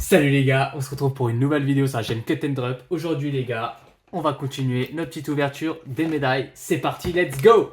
Salut les gars, on se retrouve pour une nouvelle vidéo sur la chaîne Cut and Drop. Aujourd'hui les gars, on va continuer notre petite ouverture des médailles. C'est parti, let's go!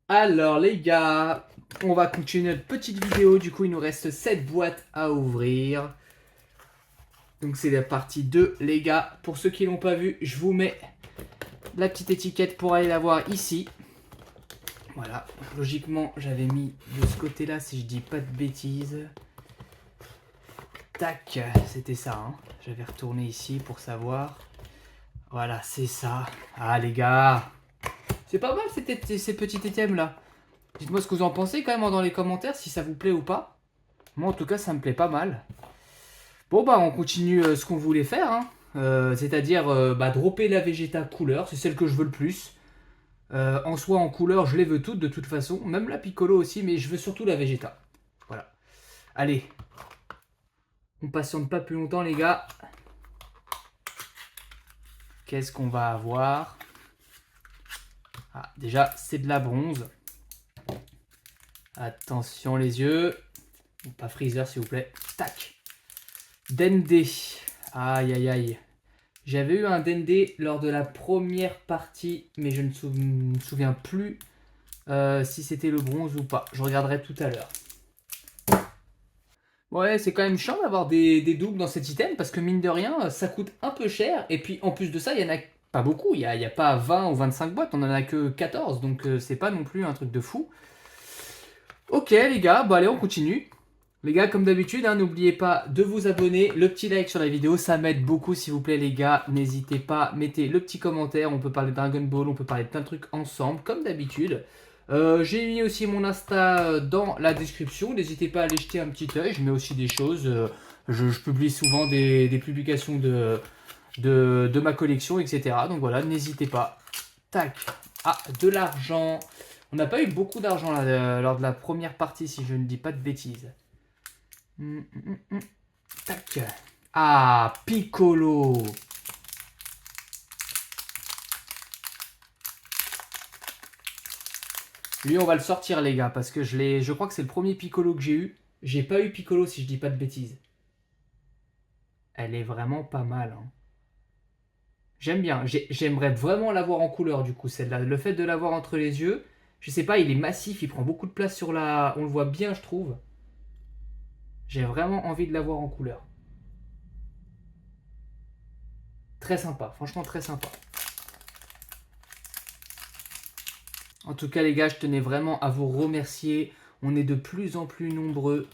Alors les gars, on va continuer notre petite vidéo. Du coup, il nous reste 7 boîtes à ouvrir. Donc c'est la partie 2 les gars. Pour ceux qui l'ont pas vu, je vous mets la petite étiquette pour aller la voir ici. Voilà, logiquement j'avais mis de ce côté là si je dis pas de bêtises. Tac, c'était ça, hein. J'avais retourné ici pour savoir. Voilà, c'est ça. Ah les gars, c'est pas mal ces petits items là. Dites-moi ce que vous en pensez quand même dans les commentaires, si ça vous plaît ou pas. Moi en tout cas ça me plaît pas mal. Bon bah on continue ce qu'on voulait faire, hein. C'est-à-dire dropper la Vegeta couleur, c'est celle que je veux le plus. En soi en couleur je les veux toutes de toute façon, même la Piccolo aussi, mais je veux surtout la Vegeta. Voilà. Allez, on patiente pas plus longtemps les gars. Qu'est-ce qu'on va avoir? Ah, déjà, c'est de la bronze. Attention les yeux. Pas Freezer, s'il vous plaît. Tac. Dende. Aïe, aïe, aïe. J'avais eu un Dende lors de la première partie, mais je ne me souviens plus si c'était le bronze ou pas. Je regarderai tout à l'heure. Ouais, c'est quand même chiant d'avoir des doubles dans cet item, parce que mine de rien, ça coûte un peu cher. Et puis en plus de ça, il y en a pas beaucoup. Il y a pas 20 ou 25 boîtes, on en a que 14. Donc c'est pas non plus un truc de fou. Ok les gars, bon allez on continue. Les gars comme d'habitude, hein, n'oubliez pas de vous abonner, le petit like sur la vidéo, ça m'aide beaucoup s'il vous plaît les gars. N'hésitez pas, mettez le petit commentaire, on peut parler de Dragon Ball, on peut parler de plein de trucs ensemble comme d'habitude. J'ai mis aussi mon Insta dans la description, n'hésitez pas à aller jeter un petit œil, je mets aussi des choses, je publie souvent des publications de ma collection, etc. Donc voilà, n'hésitez pas. Tac, ah, de l'argent. On n'a pas eu beaucoup d'argent lors de la première partie, si je ne dis pas de bêtises. Tac. Ah, Piccolo. Lui, on va le sortir, les gars, parce que je crois que c'est le premier Piccolo que j'ai eu. J'ai pas eu Piccolo, si je dis pas de bêtises. Elle est vraiment pas mal, hein. J'aime bien. J'aimerais vraiment l'avoir en couleur, du coup, celle-là. Le fait de l'avoir entre les yeux, je sais pas, il est massif, il prend beaucoup de place sur la... On le voit bien, je trouve. J'ai vraiment envie de l'avoir en couleur. Très sympa, franchement très sympa. En tout cas les gars, je tenais vraiment à vous remercier. On est de plus en plus nombreux.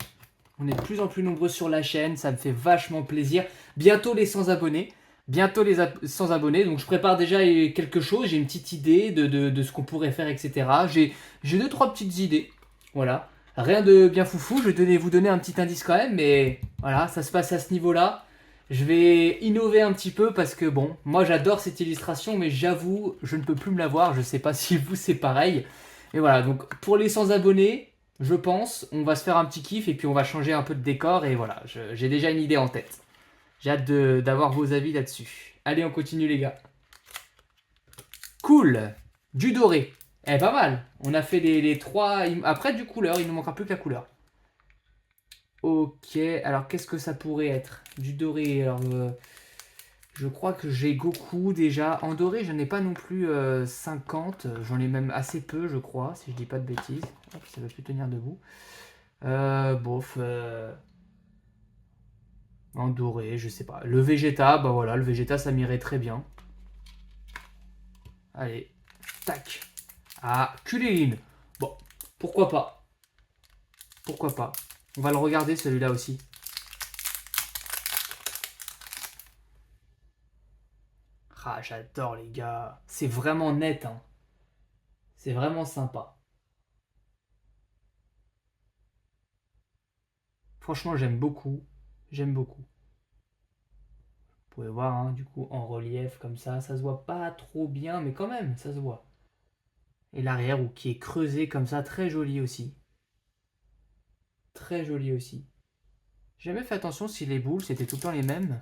On est de plus en plus nombreux sur la chaîne, ça me fait vachement plaisir. Bientôt les 100 abonnés. Bientôt les 100 abonnés, donc je prépare déjà quelque chose, j'ai une petite idée de ce qu'on pourrait faire, etc. J'ai 2-3 petites idées, voilà. Rien de bien foufou, je vais vous donner un petit indice quand même, mais voilà, ça se passe à ce niveau-là. Je vais innover un petit peu parce que bon, moi j'adore cette illustration, mais j'avoue, je ne peux plus me la voir, je sais pas si vous c'est pareil. Et voilà, donc pour les 100 abonnés, je pense, on va se faire un petit kiff et puis on va changer un peu de décor et voilà, j'ai déjà une idée en tête. J'ai hâte d'avoir vos avis là-dessus. Allez, on continue les gars. Cool. Du doré. Eh, pas mal. On a fait les trois. Après, du couleur, il ne manquera plus que la couleur. Ok, alors qu'est-ce que ça pourrait être? Du doré, alors... je crois que j'ai Goku déjà. En doré, je n'en ai pas non plus 50. J'en ai même assez peu, je crois, si je dis pas de bêtises. Hop, ça va plus tenir debout. Bof. En doré, je sais pas. Le Vegeta, bah voilà, le Vegeta, ça m'irait très bien. Allez, tac. Ah, Kulilin. Bon, pourquoi pas. Pourquoi pas. On va le regarder celui-là aussi. Ah, j'adore les gars. C'est vraiment net, hein. C'est vraiment sympa. Franchement, j'aime beaucoup. J'aime beaucoup. Vous pouvez voir, hein, du coup, en relief comme ça se voit pas trop bien, mais quand même, ça se voit. Et l'arrière, ou qui est creusé comme ça, très joli aussi. Très joli aussi. J'ai jamais fait attention si les boules, c'était tout le temps les mêmes.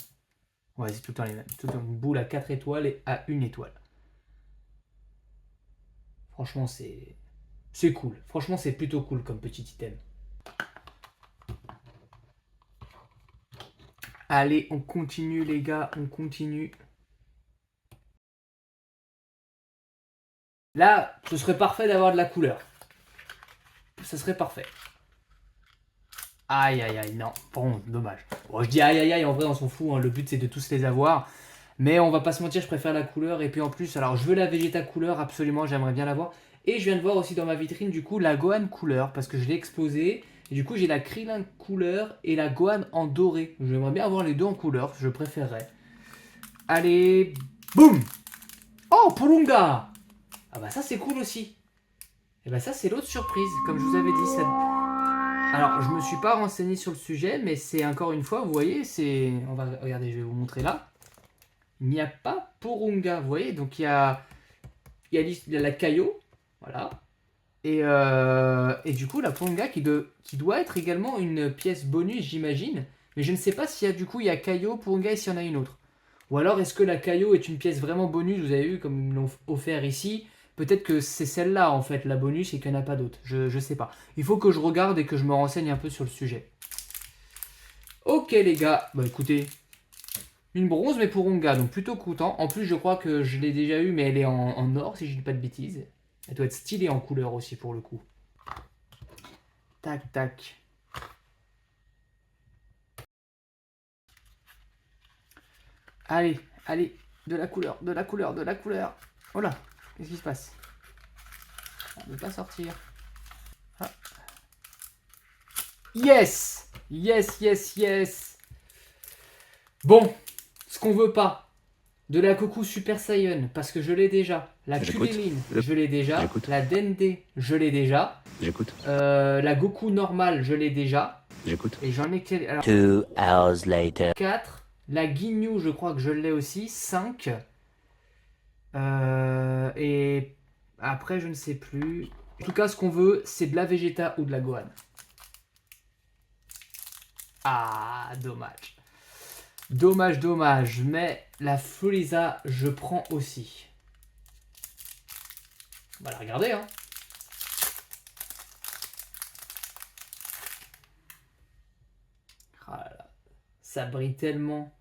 Ouais, c'est tout le temps les mêmes. Tout le temps une boule à 4 étoiles et à 1 étoile. Franchement, c'est cool. Franchement, c'est plutôt cool comme petit item. Allez, on continue les gars, on continue. Là, ce serait parfait d'avoir de la couleur. Ce serait parfait. Aïe aïe aïe, non, bon, dommage. Bon, je dis aïe aïe aïe, en vrai on s'en fout, hein. Le but c'est de tous les avoir. Mais on va pas se mentir, je préfère la couleur. Et puis en plus, alors je veux la Vegeta couleur, absolument, j'aimerais bien l'avoir. Et je viens de voir aussi dans ma vitrine du coup la Gohan couleur, parce que je l'ai explosé. Et du coup j'ai la Krillin couleur et la Gohan en doré. J'aimerais bien avoir les deux en couleur, je préférerais. Allez, boum. Oh, Purunga. Ah bah ça c'est cool aussi. Et bah ça c'est l'autre surprise, comme je vous avais dit. Alors je me suis pas renseigné sur le sujet, mais c'est encore une fois, vous voyez, c'est... On va regarder, je vais vous montrer là. Il n'y a pas Purunga, vous voyez, donc il y a la Kaio, voilà. Et du coup la Purunga qui doit être également une pièce bonus, j'imagine. Mais je ne sais pas s'il y a du coup, il y a Kaio, Purunga et s'il y en a une autre. Ou alors est-ce que la Kaio est une pièce vraiment bonus, vous avez vu comme ils me l'ont offert ici. Peut-être que c'est celle-là en fait la bonus et qu'il n'y en a pas d'autre. Je sais pas. Il faut que je regarde et que je me renseigne un peu sur le sujet. Ok les gars, bah écoutez, une bronze mais pour Onga, donc plutôt coûtant. En plus je crois que je l'ai déjà eu mais elle est en or si je dis pas de bêtises. Elle doit être stylée en couleur aussi pour le coup. Tac tac. Allez, allez, de la couleur, de la couleur, de la couleur. Oh là, qu'est-ce qui se passe? On ne veut pas sortir. Ah. Yes! Yes, yes, yes! Bon, ce qu'on veut pas. De la Goku Super Saiyan, parce que je l'ai déjà. La Kulilin, je l'ai déjà. La Dende, je l'ai déjà. J'écoute. La Goku normale, je l'ai déjà. J'écoute. Et j'en ai quel... Alors, 2 hours later. 4. La Ginyu, je crois que je l'ai aussi. 5. Et après, je ne sais plus. En tout cas, ce qu'on veut, c'est de la Vegeta ou de la Gohan. Ah, dommage. Dommage, dommage. Mais la Frieza, je prends aussi. On va la regarder, hein. Ah là là. Ça brille tellement.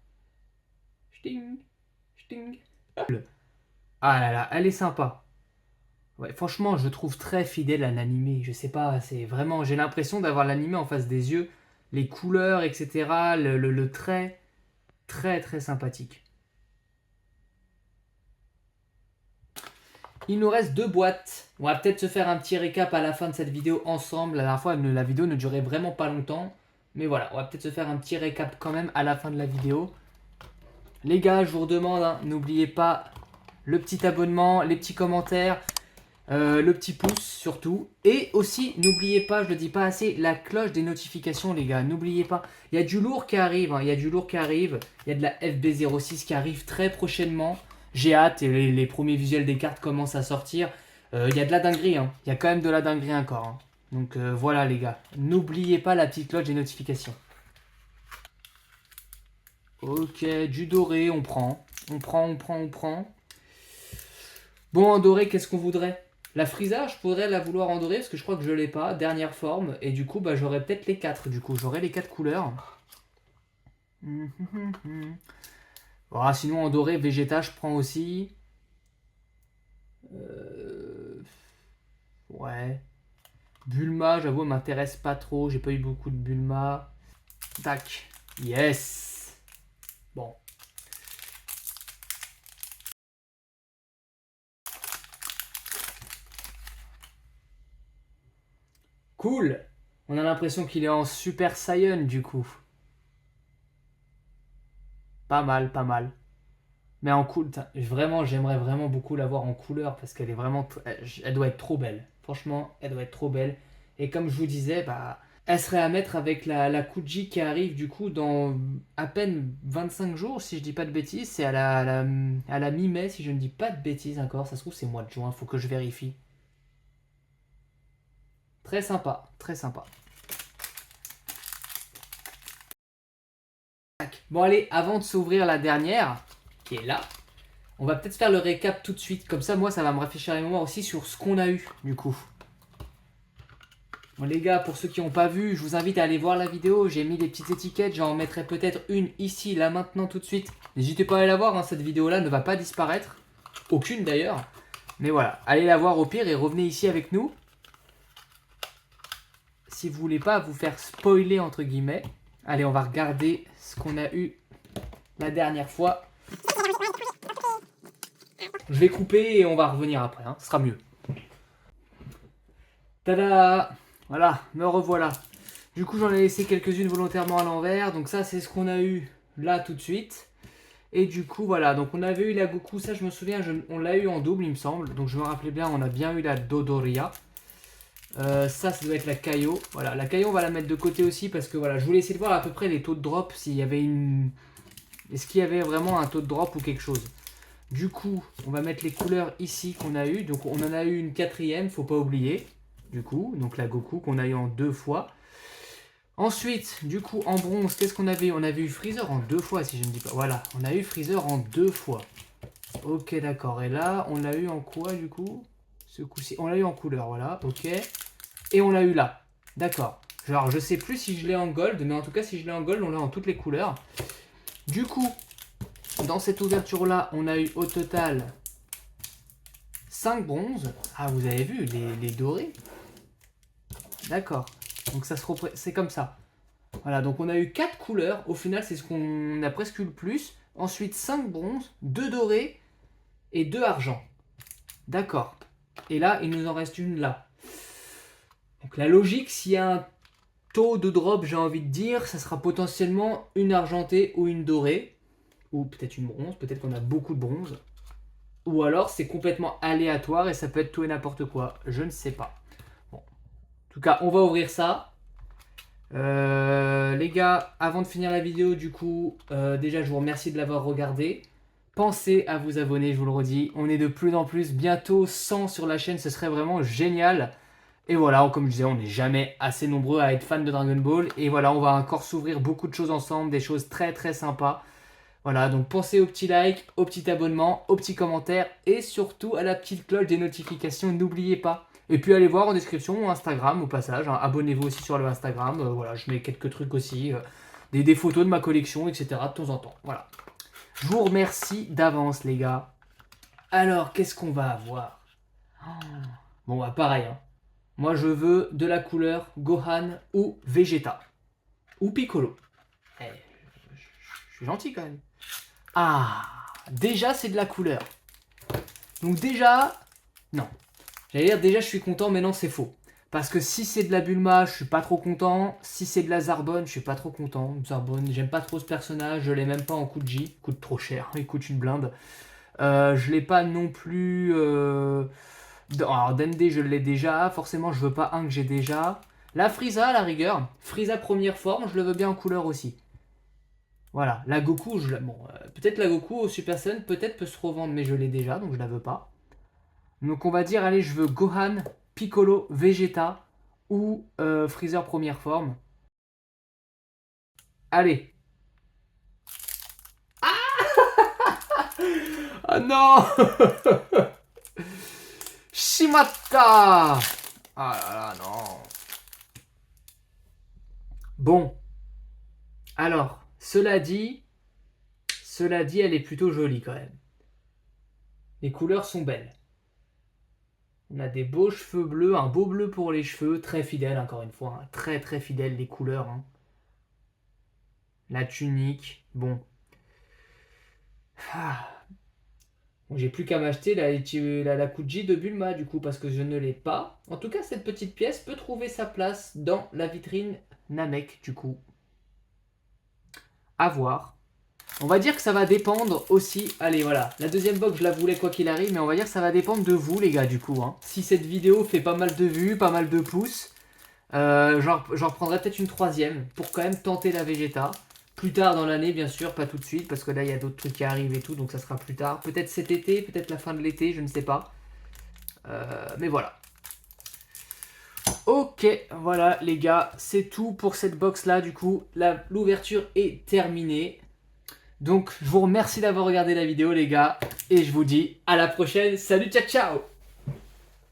Ch'ting, ch'ting. Ah là là, elle est sympa. Ouais, franchement, je trouve très fidèle à l'animé. Je sais pas, c'est vraiment... J'ai l'impression d'avoir l'animé en face des yeux. Les couleurs, etc. Le trait. Très très sympathique. Il nous reste 2 boîtes. On va peut-être se faire un petit récap à la fin de cette vidéo ensemble. La dernière fois, la vidéo ne durait vraiment pas longtemps. Mais voilà, on va peut-être se faire un petit récap quand même à la fin de la vidéo. Les gars, je vous redemande, hein, n'oubliez pas le petit abonnement, les petits commentaires, le petit pouce surtout. Et aussi, n'oubliez pas, je le dis pas assez, la cloche des notifications les gars. N'oubliez pas, il y a du lourd qui arrive, hein, il y a du lourd qui arrive. Il y a de la FB06 qui arrive très prochainement. J'ai hâte et les premiers visuels des cartes commencent à sortir. Il y a de la dinguerie, hein. Il y a quand même de la dinguerie encore. Hein. Donc voilà les gars, n'oubliez pas la petite cloche des notifications. Ok, du doré, on prend. On prend, on prend, on prend. Bon, en doré, qu'est-ce qu'on voudrait? La Frieza, je pourrais la vouloir en doré parce que je crois que je l'ai pas. Dernière forme. Et du coup, bah, j'aurais peut-être les 4. Du coup, j'aurais les 4 couleurs. Voilà, sinon, en doré, Vegeta, je prends aussi. Ouais. Bulma, j'avoue, elle m'intéresse pas trop. J'ai pas eu beaucoup de Bulma. Tac. Yes. Bon. Cool. On a l'impression qu'il est en Super Saiyan du coup. Pas mal, pas mal. Mais en cool, vraiment, j'aimerais vraiment beaucoup l'avoir en couleur parce qu'elle est vraiment, elle doit être trop belle. Franchement, elle doit être trop belle. Et comme je vous disais, bah, elle serait à mettre avec la Kuji qui arrive du coup dans à peine 25 jours, si je dis pas de bêtises. C'est à la mi-mai, si je ne dis pas de bêtises encore. Ça se trouve, c'est mois de juin, faut que je vérifie. Très sympa, très sympa. Tac. Bon allez, avant de s'ouvrir la dernière, qui est là, on va peut-être faire le récap tout de suite. Comme ça, moi, ça va me rafraîchir les mémoires aussi sur ce qu'on a eu, du coup. Bon les gars, pour ceux qui n'ont pas vu, je vous invite à aller voir la vidéo. J'ai mis des petites étiquettes, j'en mettrai peut-être une ici, là, maintenant, tout de suite. N'hésitez pas à aller la voir, hein, cette vidéo-là ne va pas disparaître. Aucune d'ailleurs. Mais voilà, allez la voir au pire et revenez ici avec nous. Si vous voulez pas vous faire spoiler, entre guillemets. Allez, on va regarder ce qu'on a eu la dernière fois. Je vais couper et on va revenir après, hein, ce sera mieux. Tada! Voilà, me revoilà. Du coup, j'en ai laissé quelques-unes volontairement à l'envers. Donc ça, c'est ce qu'on a eu là tout de suite. Et du coup, voilà. Donc on avait eu la Goku, ça je me souviens, on l'a eu en double, il me semble. Donc je me rappelais bien, on a bien eu la Dodoria. Ça doit être la Kaio. Voilà, la Kaio, on va la mettre de côté aussi parce que voilà, je voulais essayer de voir à peu près les taux de drop, s'il y avait une... Est-ce qu'il y avait vraiment un taux de drop ou quelque chose. Du coup, on va mettre les couleurs ici qu'on a eu. Donc on en a eu une quatrième, faut pas oublier. Du coup, donc la Goku qu'on a eu en 2 fois. Ensuite, du coup, en bronze, qu'est-ce qu'on avait? On avait eu Freezer en 2 fois, si je ne dis pas. Voilà, on a eu Freezer en 2 fois. Ok, d'accord. Et là, on l'a eu en quoi, du coup? Ce coup-ci, on l'a eu en couleur, voilà, ok. Et on l'a eu là, d'accord. Genre, je sais plus si je l'ai en gold, mais en tout cas, si je l'ai en gold, on l'a en toutes les couleurs. Du coup, dans cette ouverture-là, on a eu au total 5 bronzes. Ah, vous avez vu, les dorés. D'accord. Donc ça c'est comme ça. Voilà, donc on a eu 4 couleurs. Au final, c'est ce qu'on a presque eu le plus. Ensuite, 5 bronzes, 2 dorés et 2 argent. D'accord. Et là, il nous en reste une là. Donc la logique, s'il y a un taux de drop, j'ai envie de dire, ça sera potentiellement une argentée ou une dorée. Ou peut-être une bronze, peut-être qu'on a beaucoup de bronze. Ou alors c'est complètement aléatoire et ça peut être tout et n'importe quoi. Je ne sais pas. Bon. En tout cas, on va ouvrir ça. Les gars, avant de finir la vidéo, du coup, déjà je vous remercie de l'avoir regardé. Pensez à vous abonner, je vous le redis. On est de plus en plus, bientôt 100 sur la chaîne, ce serait vraiment génial. Et voilà, comme je disais, on n'est jamais assez nombreux à être fans de Dragon Ball. Et voilà, on va encore s'ouvrir beaucoup de choses ensemble, des choses très très sympas. Voilà, donc pensez au petit like, au petit abonnement, au petit commentaire et surtout à la petite cloche des notifications, n'oubliez pas. Et puis allez voir en description mon Instagram au passage, hein. Abonnez-vous aussi sur le Instagram, voilà, je mets quelques trucs aussi, des photos de ma collection, etc. de temps en temps, voilà. Je vous remercie d'avance les gars. Alors, qu'est-ce qu'on va avoir? Bon, bah pareil, hein. Moi je veux de la couleur Gohan ou Vegeta. Ou Piccolo. Eh, je suis gentil quand même. Ah, déjà c'est de la couleur. Donc déjà, non. J'allais dire déjà je suis content, mais non c'est faux. Parce que si c'est de la Bulma, je suis pas trop content. Si c'est de la Zarbonne, je suis pas trop content. Zarbonne, j'aime pas trop ce personnage, je l'ai même pas en Kuji. Il coûte trop cher, il coûte une blinde. Je l'ai pas non plus... Alors Dende je l'ai déjà, forcément je veux pas un que j'ai déjà. La Frieza à la rigueur, Frieza première forme, je le veux bien en couleur aussi. Voilà, la Goku, bon, peut-être la Goku au Super Saiyan, peut-être peut se revendre, mais je l'ai déjà, donc je la veux pas. Donc on va dire, allez, je veux Gohan, Piccolo, Vegeta ou Freezer première forme. Allez. Ah non. Shimata. Ah là là, non. Bon. Alors, cela dit, elle est plutôt jolie quand même. Les couleurs sont belles. On a des beaux cheveux bleus, un beau bleu pour les cheveux, très fidèle encore une fois, hein, très très fidèle les couleurs. Hein. La tunique, bon. Ah. Bon, j'ai plus qu'à m'acheter la Kuji de Bulma du coup parce que je ne l'ai pas. En tout cas, cette petite pièce peut trouver sa place dans la vitrine Namek du coup. À voir. On va dire que ça va dépendre aussi. Allez, voilà. La deuxième box, je la voulais quoi qu'il arrive, mais on va dire que ça va dépendre de vous, les gars, du coup. Hein. Si cette vidéo fait pas mal de vues, pas mal de pouces, j'en reprendrai peut-être une troisième pour quand même tenter la Vegeta. Plus tard dans l'année, bien sûr, pas tout de suite, parce que là, il y a d'autres trucs qui arrivent et tout, donc ça sera plus tard. Peut-être cet été, peut-être la fin de l'été, je ne sais pas. Mais voilà. Ok, voilà les gars, c'est tout pour cette box là du coup, l'ouverture est terminée. Donc je vous remercie d'avoir regardé la vidéo les gars, et je vous dis à la prochaine, salut ciao ciao.